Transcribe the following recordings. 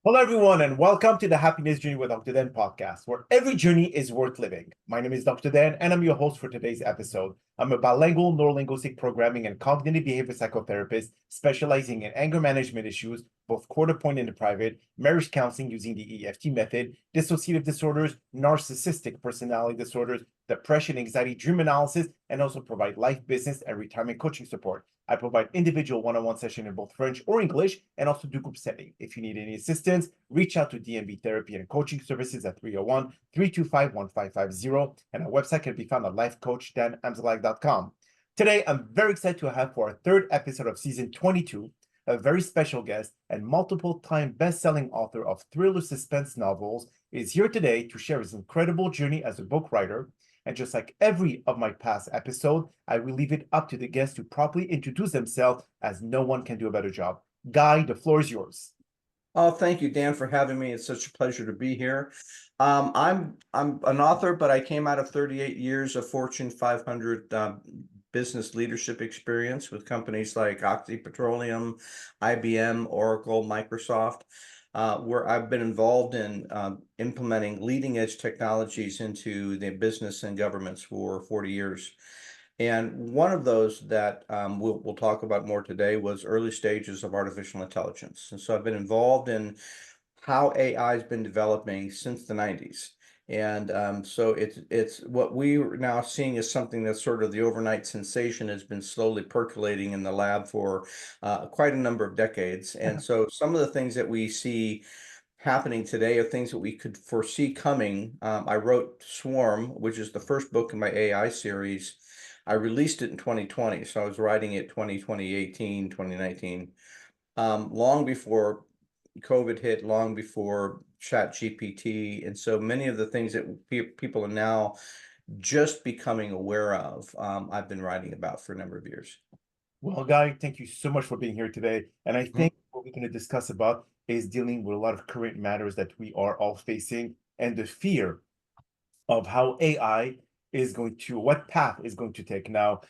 Hello, everyone, and welcome to the Happiness Journey with Dr. Dan podcast, where every journey is worth living. My name is Dr. Dan, and I'm your host for today's episode. I'm a bilingual neurolinguistic programming and cognitive behavior psychotherapist specializing in anger management issues, both court appointed and private, marriage counseling using the EFT method, dissociative disorders, narcissistic personality disorders, depression, anxiety, dream analysis, and also provide life, business, and retirement coaching support. I provide individual one-on-one session in both French or English and also do group setting. If you need any assistance, reach out to DMV Therapy and Coaching Services at 301-325-1550. And our website can be found at lifecoachdanamzalak.com. Today, I'm very excited to have for our third episode of season 22, a very special guest and multiple-time best-selling author of thriller suspense novels is here today to share his incredible journey as a book writer. And just like every of my past episode, I will leave it up to the guests to properly introduce themselves, as no one can do a better job. Guy, the floor is yours. Oh, thank you, Dan, for having me. It's such a pleasure to be here. I'm an author, but I came out of 38 years of Fortune 500 business leadership experience with companies like Oxy Petroleum, IBM, Oracle, Microsoft, where I've been involved in implementing leading edge technologies into the business and governments for 40 years. And one of those that we'll talk about more today was early stages of artificial intelligence. And so I've been involved in how AI has been developing since the 90s. And so it's what we're now seeing as something that's sort of the overnight sensation has been slowly percolating in the lab for quite a number of decades. And so some of the things that we see happening today are things that we could foresee coming. I wrote Swarm, which is the first book in my AI series. I released it in 2020, so I was writing it 2018, 2019, long before COVID hit, long before ChatGPT. And so many of the things that people are now just becoming aware of, I've been writing about for a number of years. Well, Guy, thank you so much for being here today. And I Mhm. think what we're going to discuss about is dealing with a lot of current matters that we are all facing and the fear of how AI is going to, what path is going to take. Now,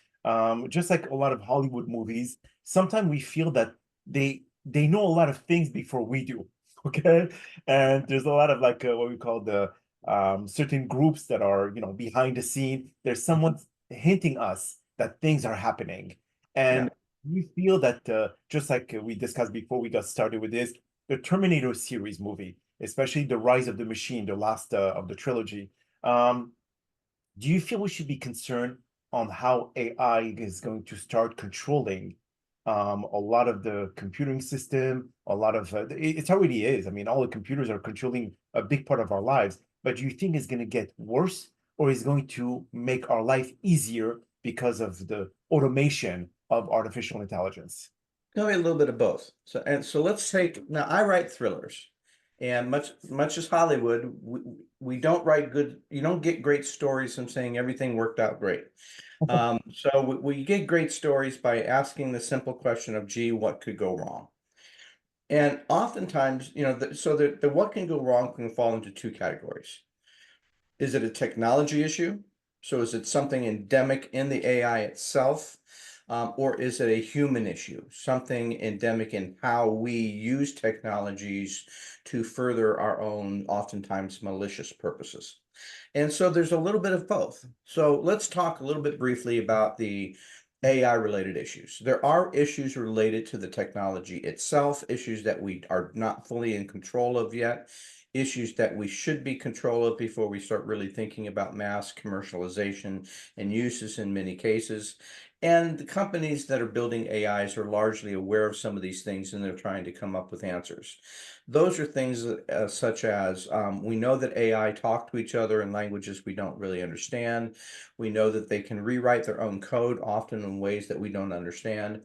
just like a lot of Hollywood movies, sometimes we feel that they know a lot of things before we do. Okay, and there's a lot of like what we call the certain groups that are behind the scene. There's someone hinting us that things are happening, Yeah. and we feel that just like we discussed before we got started with this, the Terminator series movie, especially the Rise of the Machine, the last of the trilogy. Um, do you feel we should be concerned on how AI is going to start controlling a lot of the computing system, a lot of it already is. I mean, all the computers are controlling a big part of our lives, but do you think it's going to get worse or is going to make our life easier because of the automation of artificial intelligence? Tell me a little bit of both. So let's take now. I write thrillers, and much as Hollywood, we don't write good. You don't get great stories from saying everything worked out great. So we get great stories by asking the simple question of, gee, what could go wrong? And oftentimes, the what can go wrong can fall into two categories. Is it a technology issue? So is it something endemic in the AI itself? Or is it a human issue, something endemic in how we use technologies to further our own, oftentimes malicious purposes? And so there's a little bit of both. So let's talk a little bit briefly about the AI related issues. There are issues related to the technology itself, issues that we are not fully in control of yet, issues that we should be control of before we start really thinking about mass commercialization and uses in many cases. And the companies that are building AIs are largely aware of some of these things and they're trying to come up with answers. Those are things such as we know that AI talk to each other in languages we don't really understand. We know that they can rewrite their own code, often in ways that we don't understand.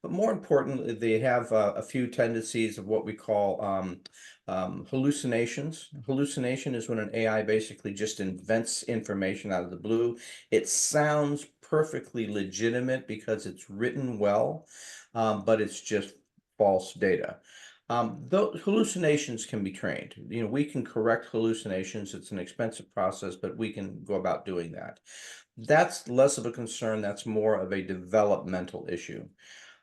But more importantly, they have a few tendencies of what we call hallucinations. Hallucination is when an AI basically just invents information out of the blue. It sounds perfectly legitimate because it's written well, but it's just false data. Those hallucinations can be trained. We can correct hallucinations. It's an expensive process, but we can go about doing that. That's less of a concern. That's more of a developmental issue.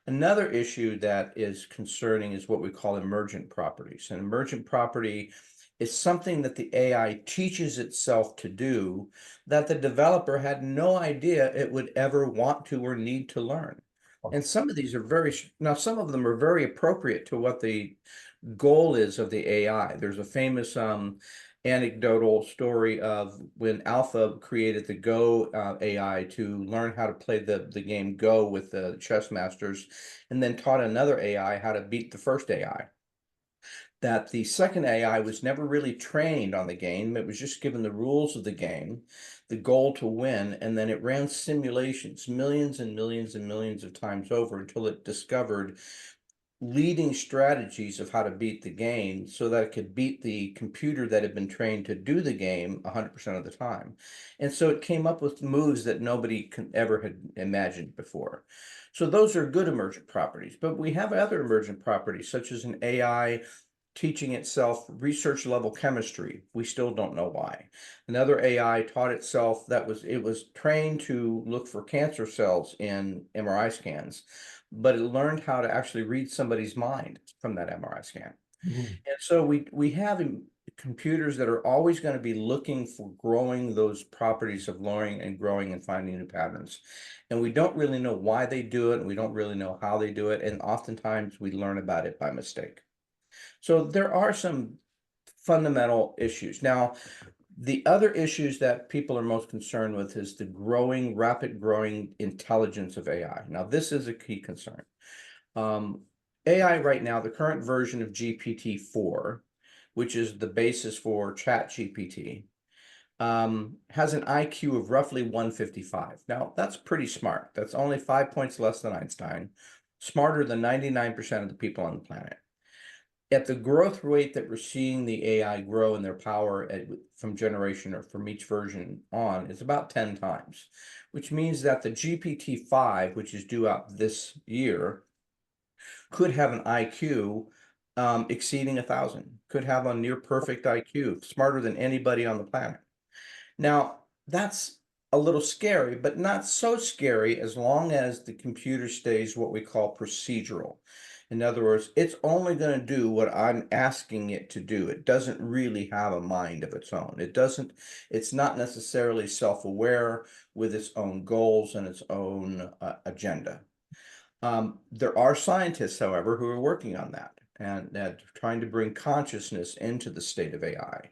Another issue that is concerning is what we call emergent properties. An emergent property is something that the AI teaches itself to do that the developer had no idea it would ever want to or need to learn. And some of these are now some of them are very appropriate to what the goal is of the AI. There's a famous anecdotal story of when Alpha created the Go AI to learn how to play the game Go with the chess masters, and then taught another AI how to beat the first AI. That the second AI was never really trained on the game. It was just given the rules of the game, the goal to win, and then it ran simulations millions and millions and millions of times over until it discovered leading strategies of how to beat the game so that it could beat the computer that had been trained to do the game 100% of the time. And so it came up with moves that nobody ever had imagined before. So those are good emergent properties, but we have other emergent properties such as an AI teaching itself research level chemistry. We still don't know why. Another AI taught itself that it was trained to look for cancer cells in MRI scans, but it learned how to actually read somebody's mind from that MRI scan. Mhm. And so we have computers that are always going to be looking for growing those properties of learning and growing and finding new patterns. And we don't really know why they do it, and we don't really know how they do it. And oftentimes we learn about it by mistake. So there are some fundamental issues. Now, the other issues that people are most concerned with is the rapid growing intelligence of AI. Now, this is a key concern. AI right now, the current version of GPT-4, which is the basis for ChatGPT, has an IQ of roughly 155. Now, that's pretty smart. That's only 5 points less than Einstein, smarter than 99% of the people on the planet. At the growth rate that we're seeing the AI grow in their power from generation or from each version on, it's about 10 times, which means that the GPT-5, which is due out this year, could have an IQ exceeding 1,000, could have a near perfect IQ, smarter than anybody on the planet. Now, that's a little scary, but not so scary as long as the computer stays what we call procedural. In other words, it's only going to do what I'm asking it to do. It doesn't really have a mind of its own. It's not necessarily self-aware with its own goals and its own agenda. There are scientists, however, who are working on that and trying to bring consciousness into the state of AI.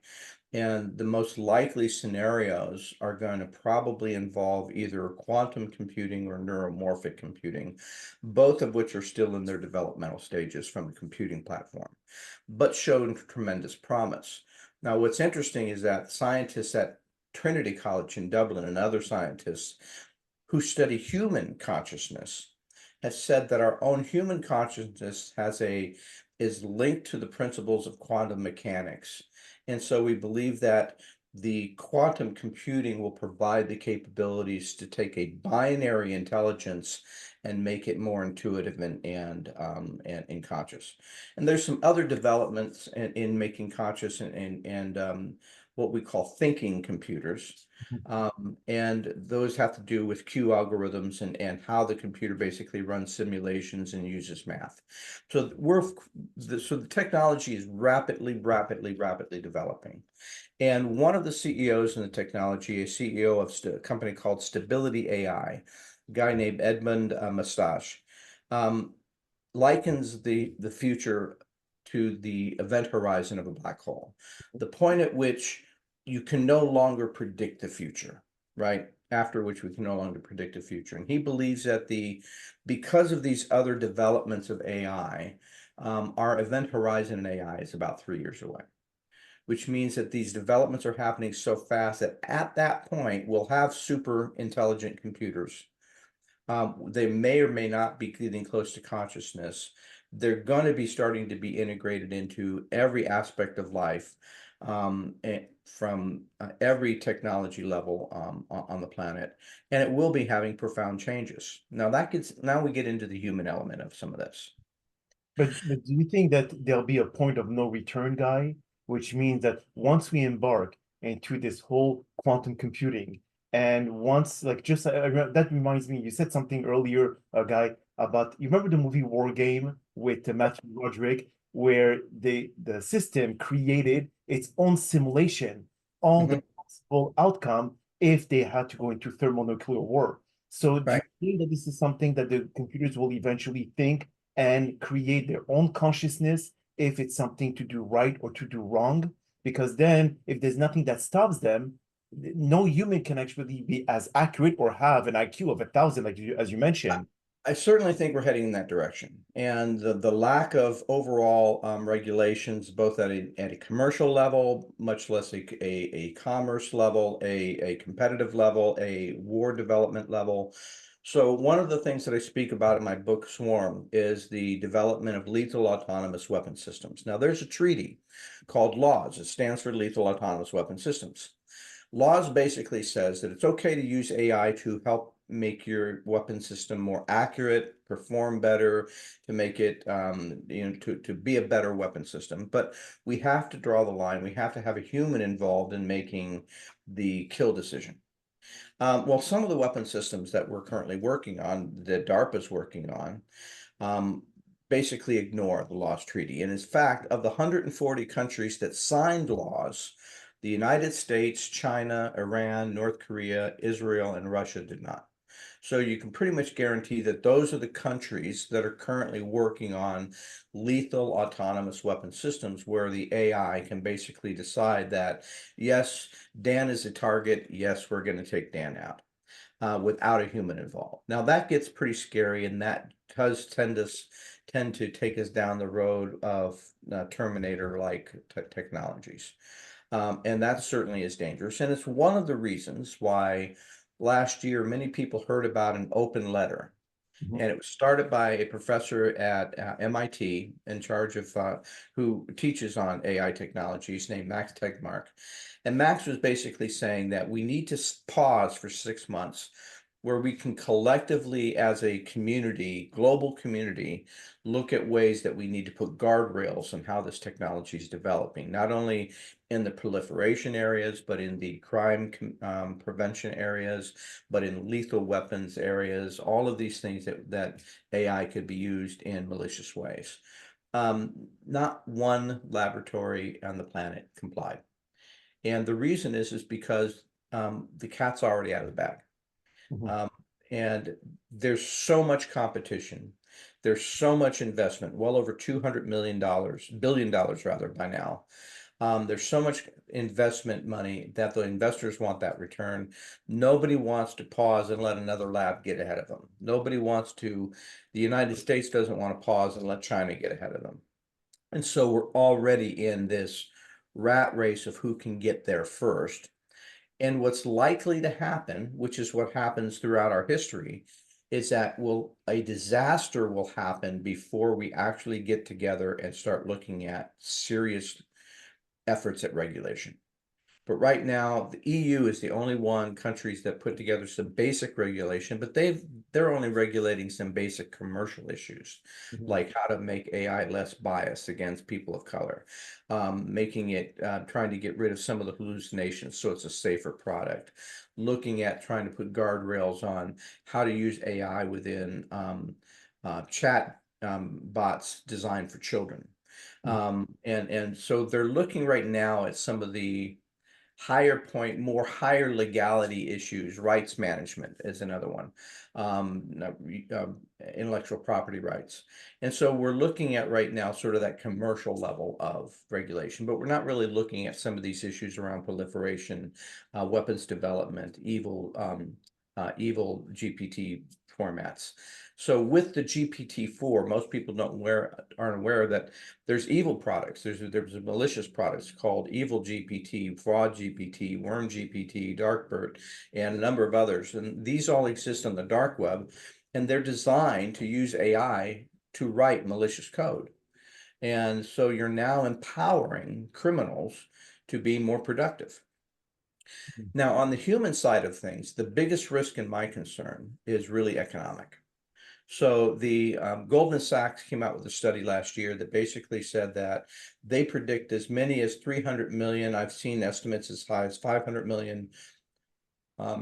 And the most likely scenarios are going to probably involve either quantum computing or neuromorphic computing, both of which are still in their developmental stages from the computing platform, but showed tremendous promise. Now, what's interesting is that scientists at Trinity College in Dublin and other scientists who study human consciousness have said that our own human consciousness is linked to the principles of quantum mechanics. And so we believe that the quantum computing will provide the capabilities to take a binary intelligence and make it more intuitive and conscious. And there's some other developments in making conscious and what we call thinking computers. And those have to do with Q algorithms and how the computer basically runs simulations and uses math. So the technology is rapidly developing. And one of the CEOs in the technology, a CEO of a company called Stability AI, a guy named Edmund Mustache, likens the future to the event horizon of a black hole, the point at which you can no longer predict the future, right? After which we can no longer predict the future. And he believes that because of these other developments of AI, our event horizon in AI is about 3 years away, which means that these developments are happening so fast that at that point, we'll have super intelligent computers. They may or may not be getting close to consciousness. They're going to be starting to be integrated into every aspect of life, from every technology level on the planet, and it will be having profound changes. Now we get into the human element of some of this. But do you think that there'll be a point of no return, Guy? Which means that once we embark into this whole quantum computing, and once, like, just that reminds me, you said something earlier, Guy, about, you remember the movie War Game with Matthew Roderick, where the system created its own simulation on the Mhm. possible outcome if they had to go into thermonuclear war. So do you Right. think that this is something that the computers will eventually think and create their own consciousness if it's something to do right or to do wrong? Because then if there's nothing that stops them, no human can actually be as accurate or have an IQ of 1,000, like as you mentioned. I certainly think we're heading in that direction. And the lack of overall regulations, both at a commercial level, much less a commerce level, a competitive level, a war development level. So one of the things that I speak about in my book, Swarm, is the development of lethal autonomous weapon systems. Now, there's a treaty called LAWS. It stands for Lethal Autonomous Weapon Systems. Laws basically says that it's okay to use AI to help make your weapon system more accurate, perform better, to make it, to be a better weapon system. But we have to draw the line. We have to have a human involved in making the kill decision. Well, some of the weapon systems that we're currently working on, that DARPA is working on, um, basically ignore the LAWS treaty. And in fact, of the 140 countries that signed LAWS, the United States, China, Iran, North Korea, Israel, and Russia did not. So you can pretty much guarantee that those are the countries that are currently working on lethal autonomous weapon systems where the AI can basically decide that, yes, Dan is a target. Yes, we're going to take Dan out without a human involved. Now that gets pretty scary, and that does tend to take us down the road of Terminator-like technologies. And that certainly is dangerous. And it's one of the reasons why last year many people heard about an open letter. Mhm. And it was started by a professor at MIT in charge of who teaches on AI technologies named Max Tegmark. And Max was basically saying that we need to pause for 6 months where we can collectively, as a community, global community, look at ways that we need to put guardrails on how this technology is developing, not only in the proliferation areas, but in the crime prevention areas, but in lethal weapons areas, all of these things that AI could be used in malicious ways. Not one laboratory on the planet complied. And the reason is because the cat's already out of the bag. Mhm. Um, and there's so much competition. There's so much investment, well over $200 billion rather by now. There's so much investment money that the investors want that return. Nobody wants to pause and let another lab get ahead of them. The United States doesn't want to pause and let China get ahead of them. And so we're already in this rat race of who can get there first. And what's likely to happen, which is what happens throughout our history, is that a disaster will happen before we actually get together and start looking at serious efforts at regulation. But right now, the EU is the only one countries that put together some basic regulation, but they're only regulating some basic commercial issues, Mhm. like how to make AI less biased against people of color, making it trying to get rid of some of the hallucinations so it's a safer product, looking at trying to put guardrails on how to use AI within chat bots designed for children. And so they're looking right now at some of the more higher legality issues. Rights management is another one. No, intellectual property rights. And so we're looking at right now sort of that commercial level of regulation, but we're not really looking at some of these issues around proliferation, weapons development, evil GPT formats. So with the GPT-4, most people aren't aware that there's evil products. There's malicious products called Evil GPT, Fraud GPT, Worm GPT, Darkbird, and a number of others. And these all exist on the dark web, and they're designed to use AI to write malicious code. And so you're now empowering criminals to be more productive. Mhm. Now, on the human side of things, the biggest risk in my concern is really economic. So the Goldman Sachs came out with a study last year that basically said that they predict as many as 300 million. I've seen estimates as high as 500 million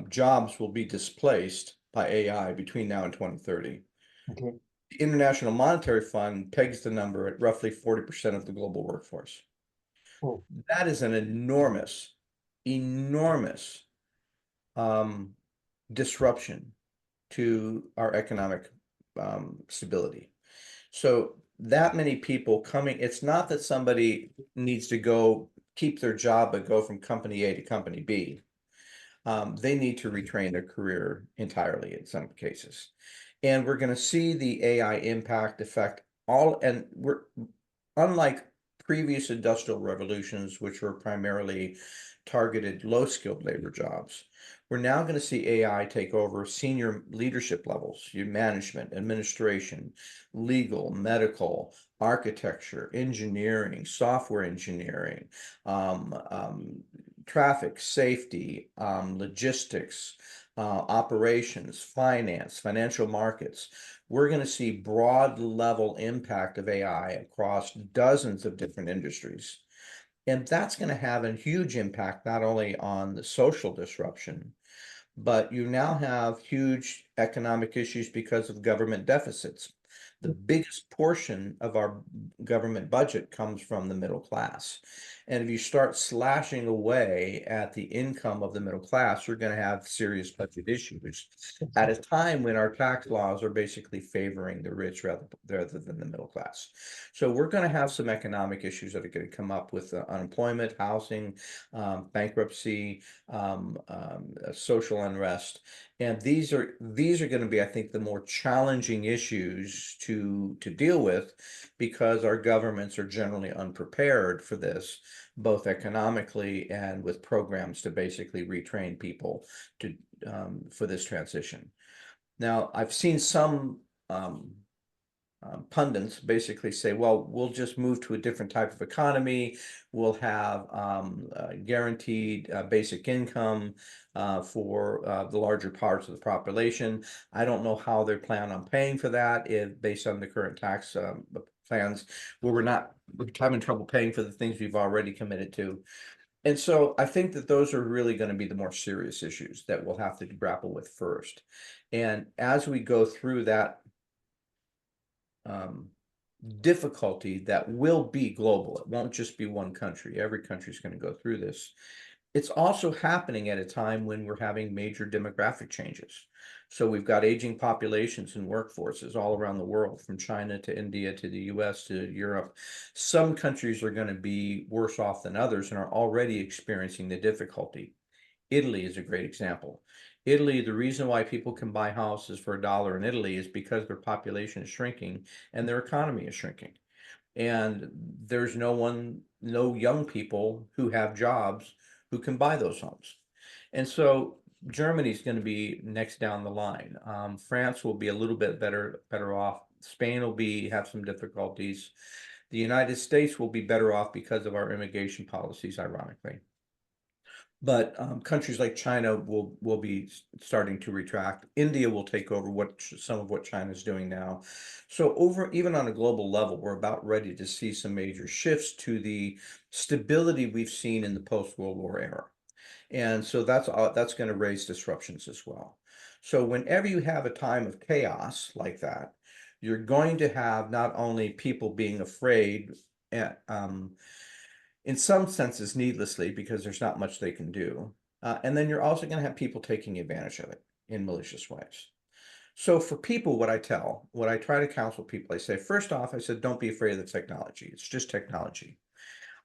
jobs will be displaced by AI between now and 2030. Okay. The International Monetary Fund pegs the number at roughly 40% of the global workforce. Oh, That is an enormous, enormous um, disruption to our economic stability. So that many people coming, it's not that somebody needs to go keep their job but go from company A to company B. They need to retrain their career entirely in some cases. And we're going to see the AI impact affect all, and we're unlike previous industrial revolutions, which were primarily targeted low-skilled labor jobs. We're now going to see AI take over senior leadership levels, your management, administration, legal, medical, architecture, engineering, software engineering, um, um, traffic, safety, logistics, operations, finance, financial markets. We're going to see broad level impact of AI across dozens of different industries. And that's going to have a huge impact not only on the social disruption, but you now have huge economic issues because of government deficits. The biggest portion of our government budget comes from the middle class. And if you start slashing away at the income of the middle class, you're going to have serious budget issues at a time when our tax laws are basically favoring the rich rather than the middle class. So we're going to have some economic issues that are going to come up with unemployment, housing, bankruptcy, social unrest. And these are going to be, I think, the more challenging issues to deal with because our governments are generally unprepared for this, both economically and with programs to basically retrain people to for this transition. Now, I've seen some pundits basically say, well, we'll just move to a different type of economy. We'll have guaranteed basic income for the larger parts of the population. I don't know how they plan on paying for that if based on the current tax plans where we're having trouble paying for the things we've already committed to. And so I think that those are really going to be the more serious issues that we'll have to grapple with first. And as we go through that um, difficulty that will be global. It won't just be one country. Every country is going to go through this. It's also happening at a time when we're having major demographic changes. So we've got aging populations and workforces all around the world, from China to India to the US to Europe. Some countries are going to be worse off than others and are already experiencing the difficulty. Italy is a great example. Italy, the reason why people can buy houses for $1 in Italy is because their population is shrinking and their economy is shrinking. And there's no young people who have jobs who can buy those homes. And so Germany's going to be next down the line. France will be a little bit better off. Spain will have some difficulties. The United States will be better off because of our immigration policies, ironically. But countries like China will be starting to retract. India will take over some of what China's doing now. So even on a global level, we're about ready to see some major shifts to the stability we've seen in the post-World War era. And so that's going to raise disruptions as well. So whenever you have a time of chaos like that, you're going to have not only people being afraid in some senses needlessly because there's not much they can do. And then you're also going to have people taking advantage of it in malicious ways. So for people, what I try to counsel people, I say, first off, I said, don't be afraid of the technology. It's just technology.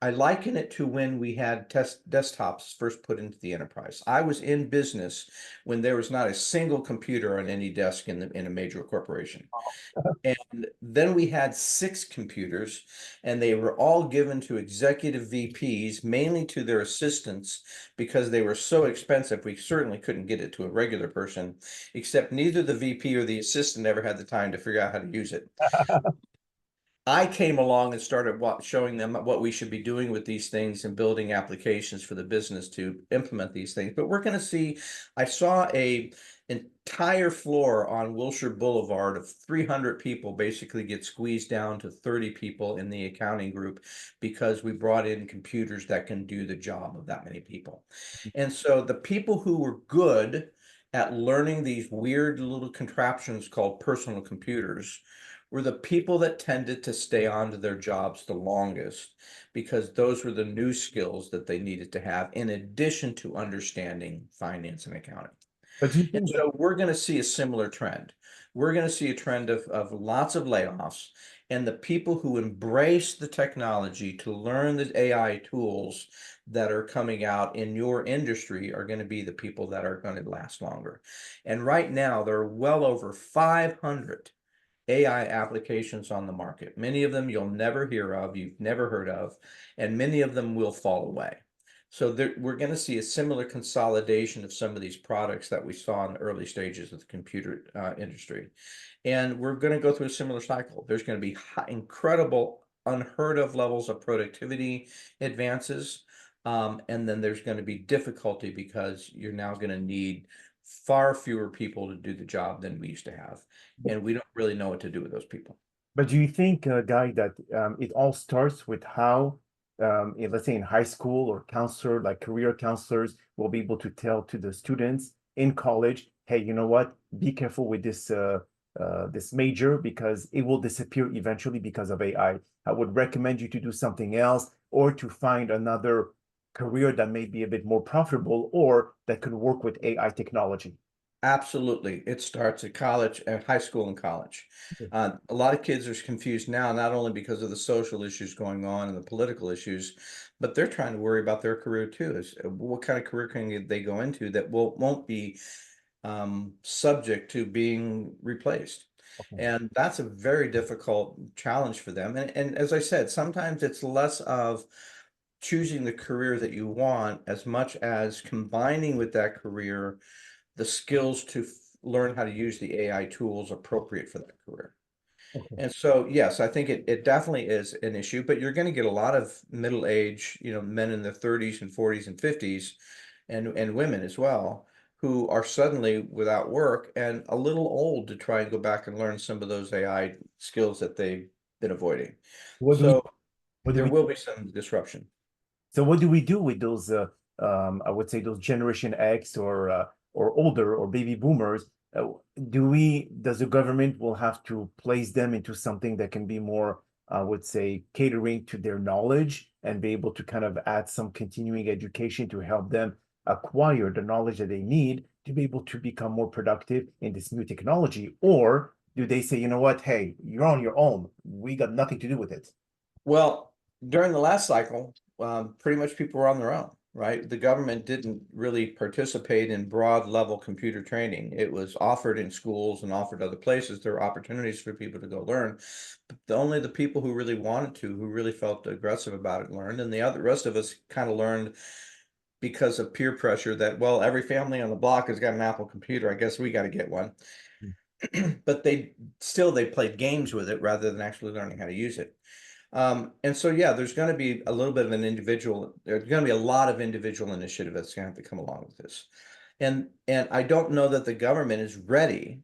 I liken it to when we had test desktops first put into the enterprise. I was in business when there was not a single computer on any desk in a major corporation. And then we had 6 computers, and they were all given to executive VPs, mainly to their assistants, because they were so expensive. We certainly couldn't get it to a regular person, except neither the VP or the assistant ever had the time to figure out how to use it. I came along and started showing them what we should be doing with these things and building applications for the business to implement these things. But we're going to see, I saw a entire floor on Wilshire Boulevard of 300 people basically get squeezed down to 30 people in the accounting group because we brought in computers that can do the job of that many people. And so the people who were good at learning these weird little contraptions called personal computers were the people that tended to stay on to their jobs the longest because those were the new skills that they needed to have in addition to understanding finance and accounting. But do you And think that so we're going to see a similar trend. We're going to see a trend of lots of layoffs, and the people who embrace the technology to learn the AI tools that are coming out in your industry are going to be the people that are going to last longer. And right now, there are well over 500 AI applications on the market. Many of them you'll never hear of, you've never heard of, and many of them will fall away. So we're going to see a similar consolidation of some of these products that we saw in the early stages of the computer industry. And we're going to go through a similar cycle. There's going to be incredible, unheard of levels of productivity advances. And then there's going to be difficulty because you're now going to need far fewer people to do the job than we used to have. And we don't really know what to do with those people. But do you think, Guy, that it all starts with how, let's say in high school or counselor, like career counselors, will be able to tell to the students in college, hey, you know what? Be careful with this major because it will disappear eventually because of AI. I would recommend you to do something else or to find another career that may be a bit more profitable or that could work with AI technology. Absolutely. It starts at college, at high school and college. A lot of kids are confused now, not only because of the social issues going on and the political issues, but they're trying to worry about their career too. Is what kind of career can they go into that won't be subject to being replaced? Okay. And that's a very difficult challenge for them. And as I said, sometimes it's less of choosing the career that you want as much as combining with that career the skills to learn how to use the AI tools appropriate for that career. Okay. And so, yes, I think it definitely is an issue, but you're going to get a lot of middle age, men in their 30s and 40s and 50s and women as well, who are suddenly without work and a little old to try and go back and learn some of those AI skills that they've been avoiding. What do we So what do there we will be some disruption. So what do we do with those, I would say those Generation X or older or baby boomers? Does the government will have to place them into something that can be more, I would say, catering to their knowledge and be able to kind of add some continuing education to help them acquire the knowledge that they need to be able to become more productive in this new technology? Or do they say, you know what, hey, you're on your own. We got nothing to do with it. Well, during the last cycle, pretty much people were on their own, right? The government didn't really participate in broad level computer training. It was offered in schools and offered other places. There were opportunities for people to go learn. But only the people who really wanted to, who really felt aggressive about it, learned. And the other rest of us kind of learned because of peer pressure that, well, every family on the block has got an Apple computer. I guess we got to get one. But they played games with it rather than actually learning how to use it. And so, yeah, there's going to be a little bit of there's going to be a lot of individual initiative that's going to have to come along with this. And I don't know that the government is ready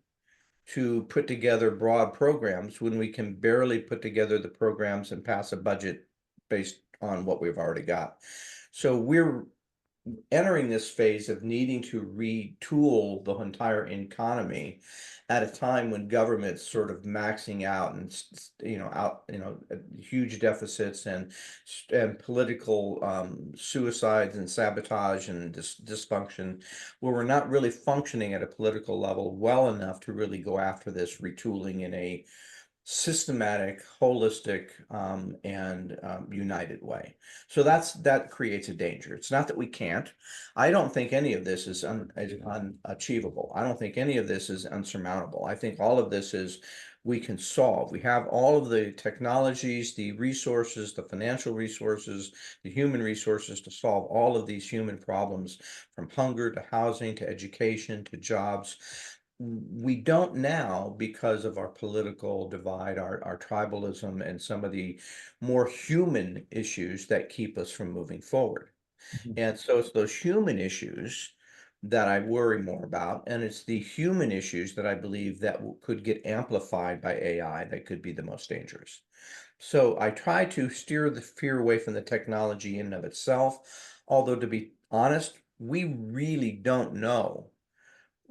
to put together broad programs when we can barely put together the programs and pass a budget based on what we've already got. So we're entering this phase of needing to retool the entire economy at a time when government's sort of maxing out and huge deficits and political suicides and sabotage and dysfunction, where we're not really functioning at a political level well enough to really go after this retooling in a systematic, holistic, and united way. So that creates a danger. It's not that we can't. I don't think any of this is unachievable. I don't think any of this is unsurmountable. I think all of this is we can solve. We have all of the technologies, the resources, the financial resources, the human resources to solve all of these human problems, from hunger to housing to education to jobs. We don't now because of our political divide, our tribalism, and some of the more human issues that keep us from moving forward. Mhm. And so it's those human issues that I worry more about, and it's the human issues that I believe that could get amplified by AI that could be the most dangerous. So I try to steer the fear away from the technology in and of itself, although to be honest, we really don't know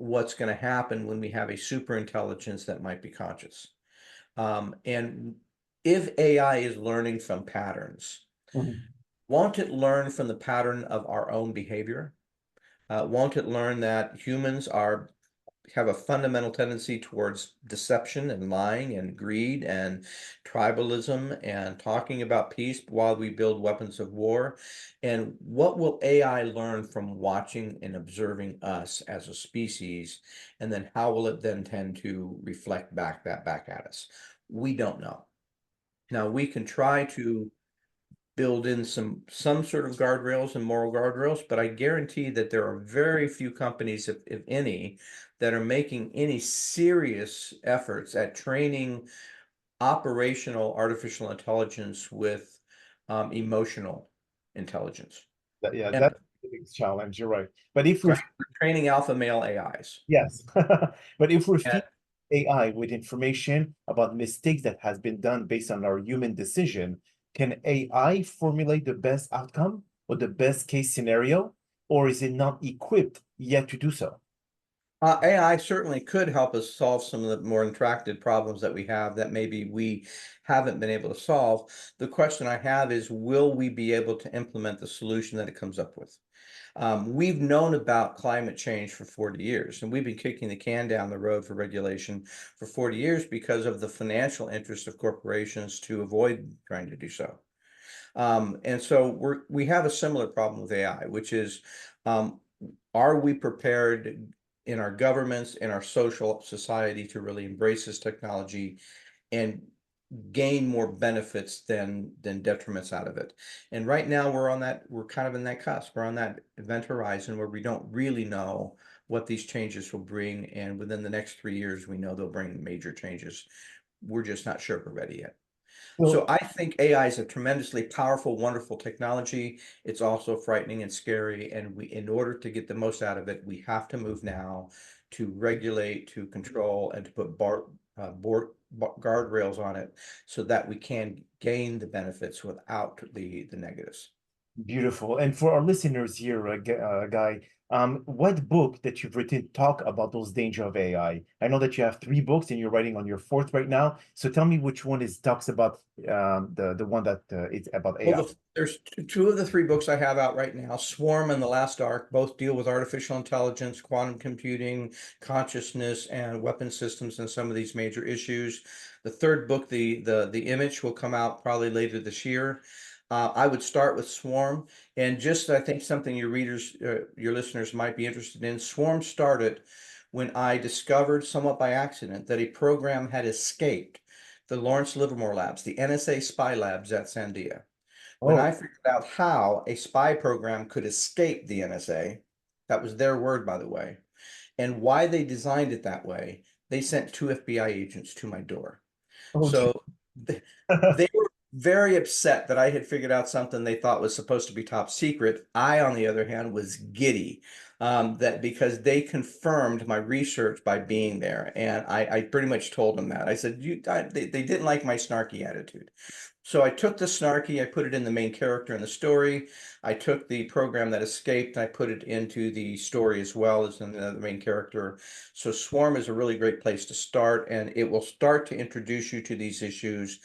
what's going to happen when we have a super intelligence that might be conscious. And if AI is learning from patterns, Mhm. won't it learn from the pattern of our own behavior? Won't it learn that humans have a fundamental tendency towards deception and lying and greed and tribalism and talking about peace while we build weapons of war? And what will AI learn from watching and observing us as a species? And then how will it then tend to reflect back at us? We don't know. Now we can try to build in some sort of guardrails and moral guardrails, but I guarantee that there are very few companies, if any, that are making any serious efforts at training operational artificial intelligence with emotional intelligence. Yeah, And that's the biggest challenge. You're right. But if we're right, training alpha male AIs. yes, but if we're And feeding AI with information about mistakes that has been done based on our human decision, can AI formulate the best outcome or the best case scenario, or is it not equipped yet to do so? AI certainly could help us solve some of the more intracted problems that we have that maybe we haven't been able to solve. The question I have is, will we be able to implement the solution that it comes up with? We've known about climate change for 40 years, and we've been kicking the can down the road for regulation for 40 years because of the financial interest of corporations to avoid trying to do so. And so we have a similar problem with AI, which is, um, are we prepared in our governments, in our social society to really embrace this technology and gain more benefits than detriments out of it? And right now we're kind of in that cusp. We're on that event horizon where we don't really know what these changes will bring. And within the next 3 years, we know they'll bring major changes. We're just not sure we're ready yet. So So I think AI is a tremendously powerful, wonderful technology. It's also frightening and scary. And in order to get the most out of it, we have to move now to regulate, to control, and to put guardrails on it so that we can gain the benefits without the negatives. beautiful. And for our listeners here, Guy, what book that you've written talk about those danger of AI? I know that you have three books and you're writing on your fourth right now. So tell me which one is talks about the one that it's about AI. Well, there's two of the three books I have out right now, Swarm and The Last Ark, both deal with artificial intelligence, quantum computing, consciousness, and weapon systems and some of these major issues. The third book, the Image, will come out probably later this year. I would start with Swarm, and just I think something your listeners might be interested in. Swarm started when I discovered, somewhat by accident, that a program had escaped the Lawrence Livermore Labs, the NSA spy labs at Sandia. When Oh, I figured out how a spy program could escape the NSA, that was their word, by the way, and why they designed it that way, they sent two FBI agents to my door. oh, gee. So they were very upset that I had figured out something they thought was supposed to be top secret. I, on the other hand, was giddy that because they confirmed my research by being there. And I pretty much told them that. I said, they didn't like my snarky attitude. So I took the snarky, I put it in the main character in the story. I took the program that escaped, I put it into the story as well as in the main character. So Swarm is a really great place to start, and it will start to introduce you to these issues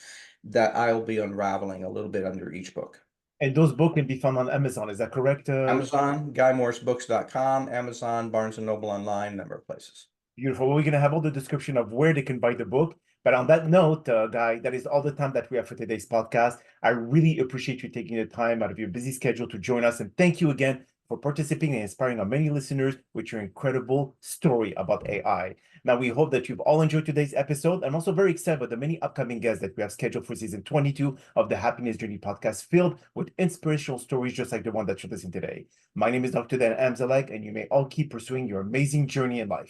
that I'll be unraveling a little bit under each book. And those books can be found on Amazon. Is that correct? Amazon, GuyMorrisBooks.com, Amazon, Barnes and Noble online, number of places. Beautiful. We're going to have all the description of where they can buy the book. But on that note, Guy, that is all the time that we have for today's podcast. I really appreciate you taking the time out of your busy schedule to join us. And thank you again for participating and inspiring our many listeners with your incredible story about AI. Now, we hope that you've all enjoyed today's episode. I'm also very excited about the many upcoming guests that we have scheduled for season 22 of the Happiness Journey podcast, filled with inspirational stories just like the one that you're listening today. My name is Dr. Dan Amzalek, and you may all keep pursuing your amazing journey in life.